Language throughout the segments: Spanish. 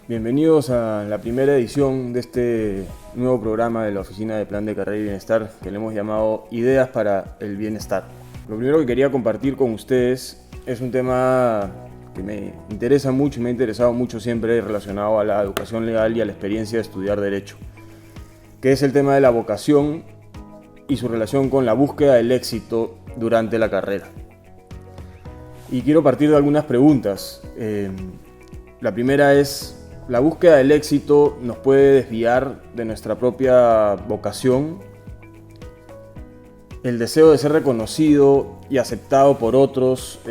Bienvenidos a la primera edición de este nuevo programa de la Oficina de Plan de Carrera y Bienestar que le hemos llamado Ideas para el Bienestar. Lo primero que quería compartir con ustedes es un tema que me interesa mucho y me ha interesado mucho siempre relacionado a la educación legal y a la experiencia de estudiar Derecho, que es el tema de la vocación y su relación con la búsqueda del éxito durante la carrera. Y quiero partir de algunas preguntas. La primera es: ¿la búsqueda del éxito nos puede desviar de nuestra propia vocación? ¿El deseo de ser reconocido y aceptado por otros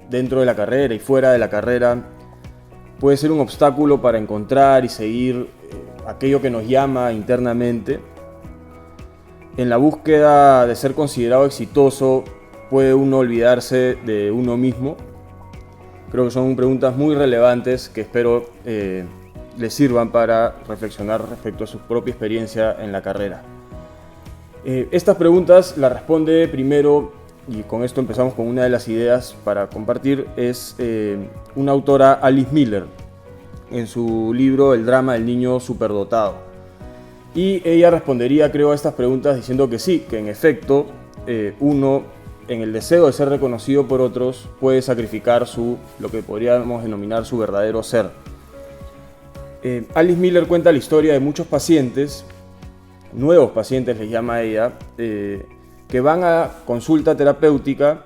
dentro de la carrera y fuera de la carrera puede ser un obstáculo para encontrar y seguir aquello que nos llama internamente? En la búsqueda de ser considerado exitoso, ¿puede uno olvidarse de uno mismo? Creo que son preguntas muy relevantes que espero les sirvan para reflexionar respecto a su propia experiencia en la carrera. Estas preguntas las responde primero, y con esto empezamos con una de las ideas para compartir, es una autora, Alice Miller, en su libro El drama del niño superdotado. Y ella respondería, creo, a estas preguntas diciendo que sí, que en efecto uno, en el deseo de ser reconocido por otros, puede sacrificar lo que podríamos denominar su verdadero ser. Alice Miller cuenta la historia de muchos pacientes, nuevos pacientes les llama ella, que van a consulta terapéutica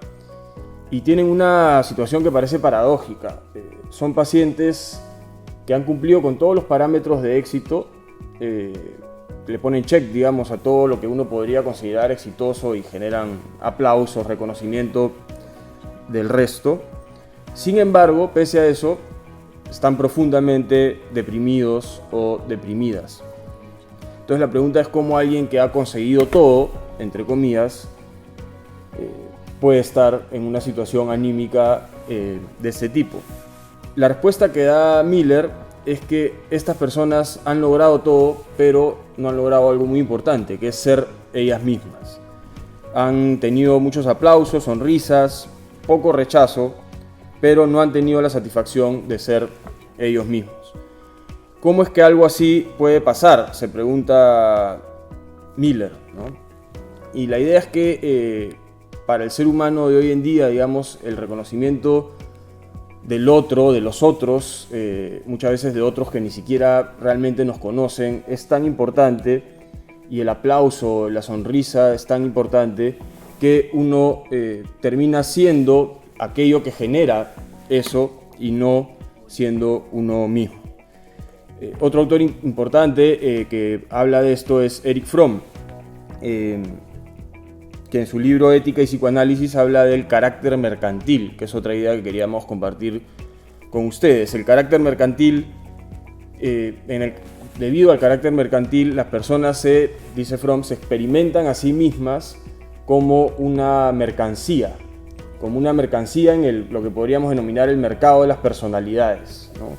y tienen una situación que parece paradójica. Son pacientes que han cumplido con todos los parámetros de éxito, le ponen check, digamos, a todo lo que uno podría considerar exitoso y generan aplausos, reconocimiento del resto. Sin embargo, pese a eso, están profundamente deprimidos o deprimidas. Entonces la pregunta es cómo alguien que ha conseguido todo, entre comillas, puede estar en una situación anímica de este tipo. La respuesta que da Miller es que estas personas han logrado todo, pero no han logrado algo muy importante, que es ser ellas mismas. Han tenido muchos aplausos, sonrisas, poco rechazo, pero no han tenido la satisfacción de ser ellos mismos. ¿Cómo es que algo así puede pasar?, se pregunta Miller, ¿no? Y la idea es que para el ser humano de hoy en día, digamos, el reconocimiento del otro, de los otros, muchas veces de otros que ni siquiera realmente nos conocen, es tan importante, y el aplauso, la sonrisa es tan importante, que uno termina siendo aquello que genera eso y no siendo uno mismo. Otro autor importante que habla de esto es Erich Fromm, que en su libro Ética y Psicoanálisis habla del carácter mercantil, que es otra idea que queríamos compartir con ustedes. El carácter mercantil, debido al carácter mercantil, las personas dice Fromm, se experimentan a sí mismas como una mercancía en lo que podríamos denominar el mercado de las personalidades, ¿no?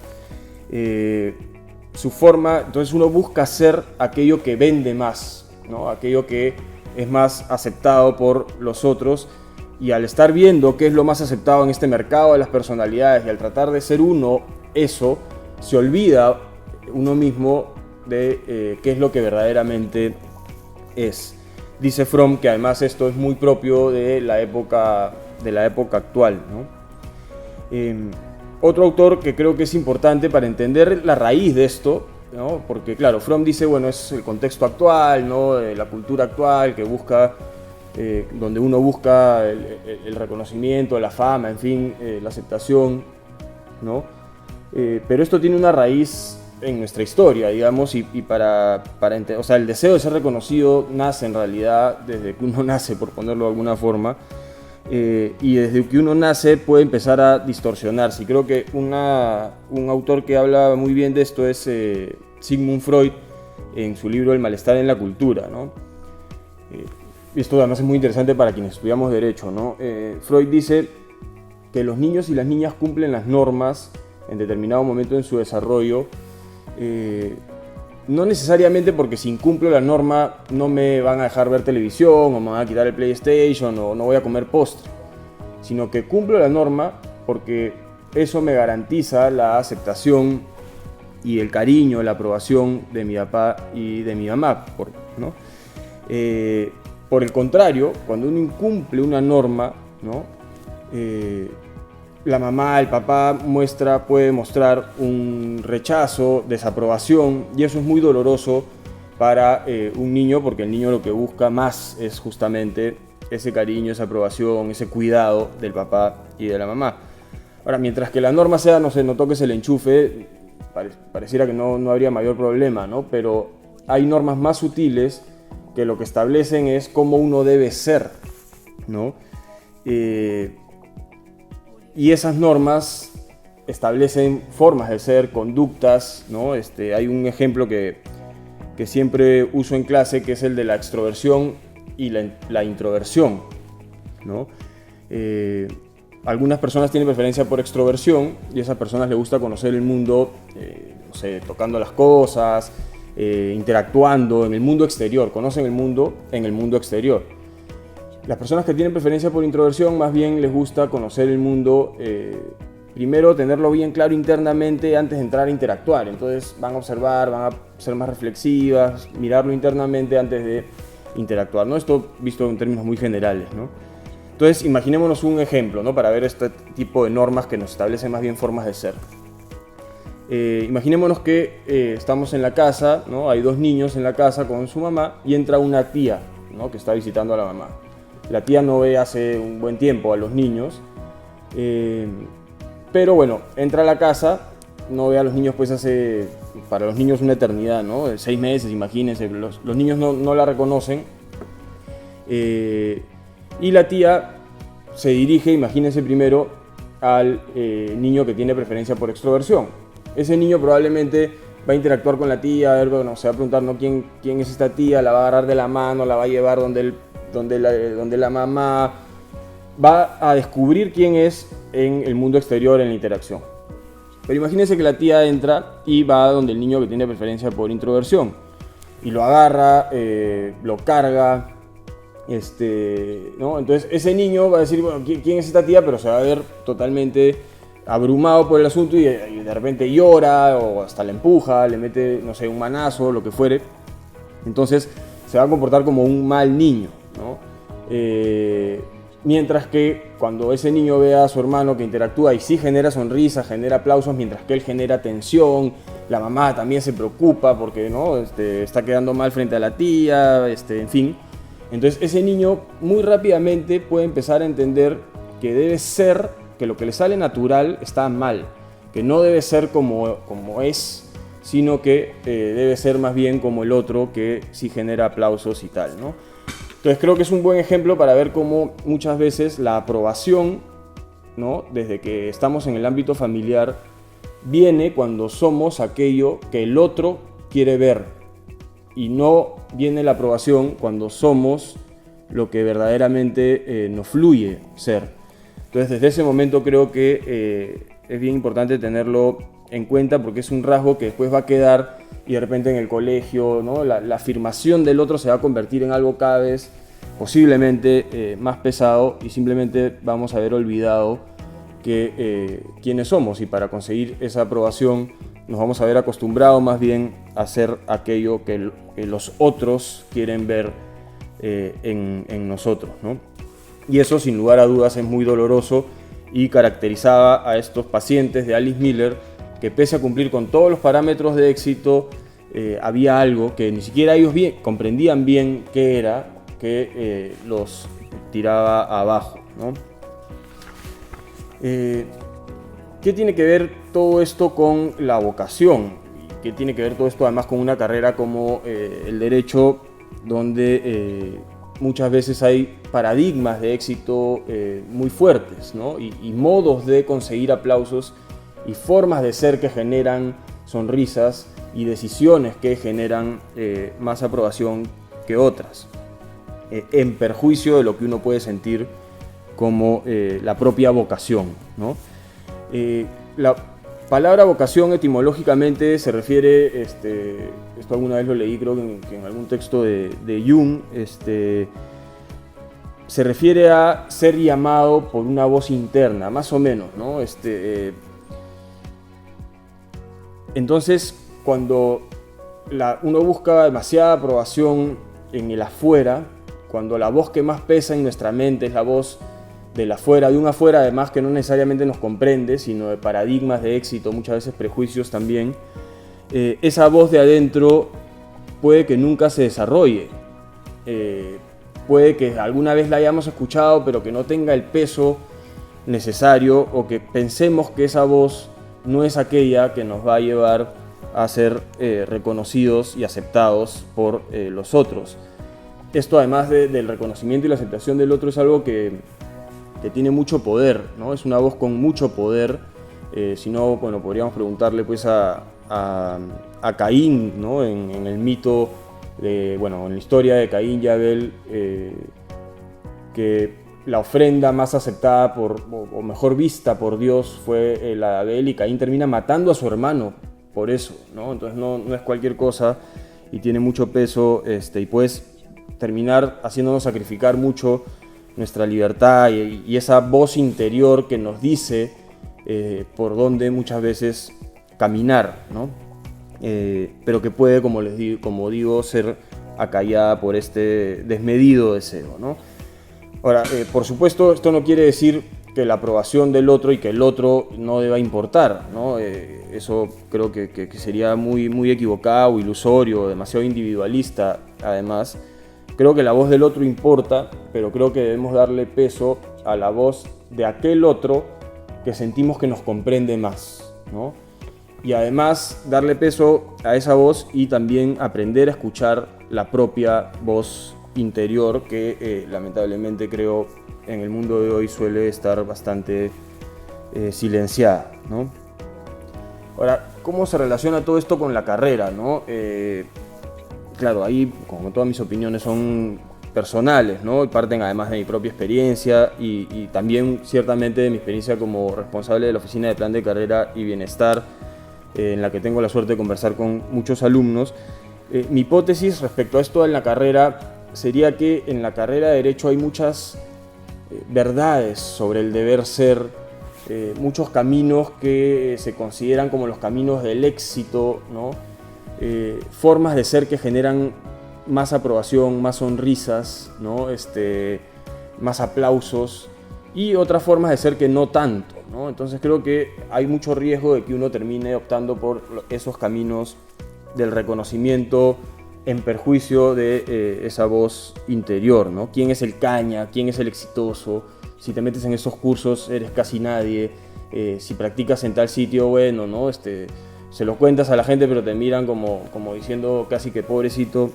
Su forma, entonces uno busca ser aquello que vende más, ¿no? Aquello que es más aceptado por los otros, y al estar viendo qué es lo más aceptado en este mercado de las personalidades y al tratar de ser uno eso, se olvida uno mismo de qué es lo que verdaderamente es. Dice Fromm que además esto es muy propio de la época actual, ¿no? Otro autor que creo que es importante para entender la raíz de esto, ¿no? Porque claro, Fromm dice, bueno, es el contexto actual, ¿no? La cultura actual que busca, donde uno busca el reconocimiento, la fama, en fin, la aceptación, ¿no? Pero esto tiene una raíz en nuestra historia, digamos, y o sea, el deseo de ser reconocido nace en realidad desde que uno nace, por ponerlo de alguna forma, y desde que uno nace puede empezar a distorsionarse. Y creo que un autor que habla muy bien de esto es Sigmund Freud, en su libro El malestar en la cultura, ¿no? Esto además es muy interesante para quienes estudiamos Derecho, ¿no? Freud dice que los niños y las niñas cumplen las normas en determinado momento en su desarrollo no necesariamente porque si incumplo la norma no me van a dejar ver televisión o me van a quitar el PlayStation o no voy a comer postre, sino que cumplo la norma porque eso me garantiza la aceptación y el cariño, la aprobación de mi papá y de mi mamá, ¿no? Por el contrario, cuando uno incumple una norma, ¿no? La mamá, el papá puede mostrar un rechazo, desaprobación, y eso es muy doloroso para un niño, porque el niño lo que busca más es justamente ese cariño, esa aprobación, ese cuidado del papá y de la mamá. Ahora, mientras que la norma sea, no sé, no toques el enchufe, pareciera que no habría mayor problema, ¿no? Pero hay normas más sutiles que lo que establecen es cómo uno debe ser, ¿no? Y esas normas establecen formas de ser, conductas, ¿no? Hay un ejemplo que siempre uso en clase, que es el de la extroversión y la introversión, ¿no? Algunas personas tienen preferencia por extroversión y a esas personas les gusta conocer el mundo, no sé, tocando las cosas, interactuando en el mundo exterior, conocen el mundo en el mundo exterior. Las personas que tienen preferencia por introversión más bien les gusta conocer el mundo, primero tenerlo bien claro internamente antes de entrar a interactuar. Entonces van a observar, van a ser más reflexivas, mirarlo internamente antes de interactuar, ¿no? Esto visto en términos muy generales, ¿no? Entonces imaginémonos un ejemplo, ¿no? Para ver este tipo de normas que nos establecen más bien formas de ser. Imaginémonos que estamos en la casa, ¿no? Hay dos niños en la casa con su mamá y entra una tía, ¿no? Que está visitando a la mamá. La tía no ve hace un buen tiempo a los niños, pero bueno, entra a la casa, no ve a los niños pues hace, para los niños una eternidad, ¿no? 6 meses, imagínense, los niños no la reconocen. Y la tía se dirige, imagínense primero, al niño que tiene preferencia por extroversión. Ese niño probablemente va a interactuar con la tía, bueno, se va a preguntar, ¿no? ¿Quién es esta tía? La va a agarrar de la mano, la va a llevar donde la mamá, va a descubrir quién es en el mundo exterior, en la interacción. Pero imagínense que la tía entra y va donde el niño que tiene preferencia por introversión y lo agarra, lo carga, ¿no? Entonces ese niño va a decir, bueno, ¿quién es esta tía? Pero se va a ver totalmente abrumado por el asunto y de repente llora o hasta le empuja, le mete, no sé, un manazo, lo que fuere. Entonces se va a comportar como un mal niño, ¿no? Mientras que cuando ese niño ve a su hermano que interactúa y sí genera sonrisas, genera aplausos, mientras que él genera tensión, la mamá también se preocupa porque, ¿no? Está quedando mal frente a la tía, en fin. Entonces ese niño muy rápidamente puede empezar a entender que debe ser, que lo que le sale natural está mal, que no debe ser como es, sino que debe ser más bien como el otro que sí genera aplausos y tal, ¿no? Entonces creo que es un buen ejemplo para ver cómo muchas veces la aprobación, ¿no? Desde que estamos en el ámbito familiar, viene cuando somos aquello que el otro quiere ver y no viene la aprobación cuando somos lo que verdaderamente nos fluye ser. Entonces desde ese momento creo que es bien importante tenerlo en cuenta porque es un rasgo que después va a quedar y de repente en el colegio, ¿no? La afirmación del otro se va a convertir en algo cada vez posiblemente más pesado y simplemente vamos a haber olvidado quiénes somos, y para conseguir esa aprobación nos vamos a ver acostumbrado más bien a hacer aquello que los otros quieren ver en nosotros, ¿no? Y eso sin lugar a dudas es muy doloroso y caracterizaba a estos pacientes de Alice Miller, que pese a cumplir con todos los parámetros de éxito, había algo que ni siquiera ellos comprendían bien qué era, que los tiraba abajo, ¿no? ¿Qué tiene que ver todo esto con la vocación? ¿Qué tiene que ver todo esto además con una carrera como el derecho, donde muchas veces hay paradigmas de éxito muy fuertes, ¿no? y modos de conseguir aplausos y formas de ser que generan sonrisas y decisiones que generan más aprobación que otras, en perjuicio de lo que uno puede sentir como la propia vocación, ¿no? palabra vocación etimológicamente se refiere, esto alguna vez lo leí, creo que en algún texto de Jung, se refiere a ser llamado por una voz interna, más o menos, ¿no? Entonces, cuando uno busca demasiada aprobación en el afuera, cuando la voz que más pesa en nuestra mente es la voz del afuera, de un afuera además que no necesariamente nos comprende, sino de paradigmas de éxito, muchas veces prejuicios también, esa voz de adentro puede que nunca se desarrolle. Puede que alguna vez la hayamos escuchado, pero que no tenga el peso necesario, o que pensemos que esa voz no es aquella que nos va a llevar a ser reconocidos y aceptados por los otros. Esto, además del reconocimiento y la aceptación del otro, es algo que tiene mucho poder, ¿no? Es una voz con mucho poder. Si no, bueno, podríamos preguntarle pues a Caín, ¿no? En el mito, en la historia de Caín y Abel, que la ofrenda más aceptada o mejor vista por Dios fue la de Abel, y Caín termina matando a su hermano por eso, ¿no? Entonces no es cualquier cosa y tiene mucho peso, y puedes terminar haciéndonos sacrificar mucho nuestra libertad y esa voz interior que nos dice por dónde muchas veces caminar, ¿no? Pero que puede, como digo, ser acallada por este desmedido deseo, ¿no? Ahora, por supuesto, esto no quiere decir que la aprobación del otro y que el otro no deba importar, ¿no? Eso creo que sería muy, muy equivocado, ilusorio, demasiado individualista. Además, creo que la voz del otro importa, pero creo que debemos darle peso a la voz de aquel otro que sentimos que nos comprende más, ¿no? Y además darle peso a esa voz y también aprender a escuchar la propia voz interior que lamentablemente creo en el mundo de hoy suele estar bastante silenciada, ¿no? Ahora, ¿cómo se relaciona todo esto con la carrera, ¿no? Claro, ahí, como todas mis opiniones son personales, ¿no? Y parten además de mi propia experiencia y también ciertamente de mi experiencia como responsable de la Oficina de Plan de Carrera y Bienestar, en la que tengo la suerte de conversar con muchos alumnos. Mi hipótesis respecto a esto en la carrera sería que en la carrera de Derecho hay muchas verdades sobre el deber ser, muchos caminos que se consideran como los caminos del éxito, ¿no? Formas de ser que generan más aprobación, más sonrisas, ¿no? Más aplausos, y otras formas de ser que no tanto, ¿no? Entonces creo que hay mucho riesgo de que uno termine optando por esos caminos del reconocimiento en perjuicio de esa voz interior, ¿no? ¿Quién es el caña? ¿Quién es el exitoso? Si te metes en esos cursos eres casi nadie. Si practicas en tal sitio, bueno, ¿no? Se lo cuentas a la gente, pero te miran como diciendo casi que pobrecito.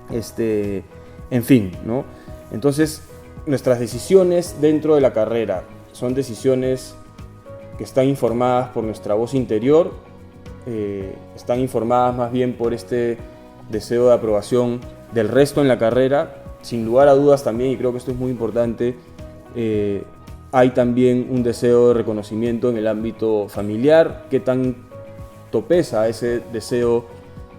En fin, ¿no? Entonces, nuestras decisiones dentro de la carrera son decisiones que están informadas por nuestra voz interior, están informadas más bien por este deseo de aprobación del resto en la carrera. Sin lugar a dudas también, y creo que esto es muy importante, hay también un deseo de reconocimiento en el ámbito familiar. ¿Qué tanto pesa ese deseo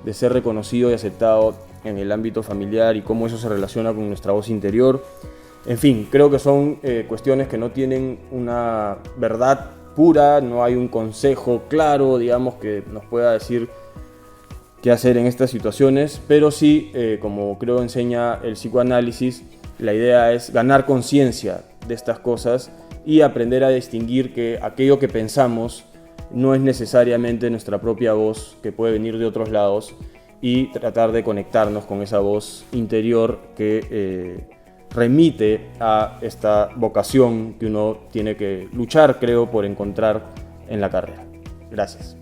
de ser reconocido y aceptado en el ámbito familiar y cómo eso se relaciona con nuestra voz interior? En fin, creo que son cuestiones que no tienen una verdad pura, no hay un consejo claro, digamos, que nos pueda decir qué hacer en estas situaciones, pero sí, como creo enseña el psicoanálisis, la idea es ganar conciencia de estas cosas y aprender a distinguir que aquello que pensamos no es necesariamente nuestra propia voz, que puede venir de otros lados, y tratar de conectarnos con esa voz interior que remite a esta vocación que uno tiene que luchar, creo, por encontrar en la carrera. Gracias.